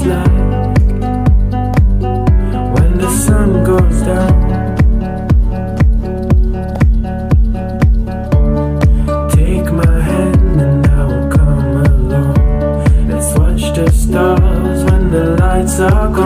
like when the sun goes down. Take my hand and now come along. Let's watch the stars when the lights are gone.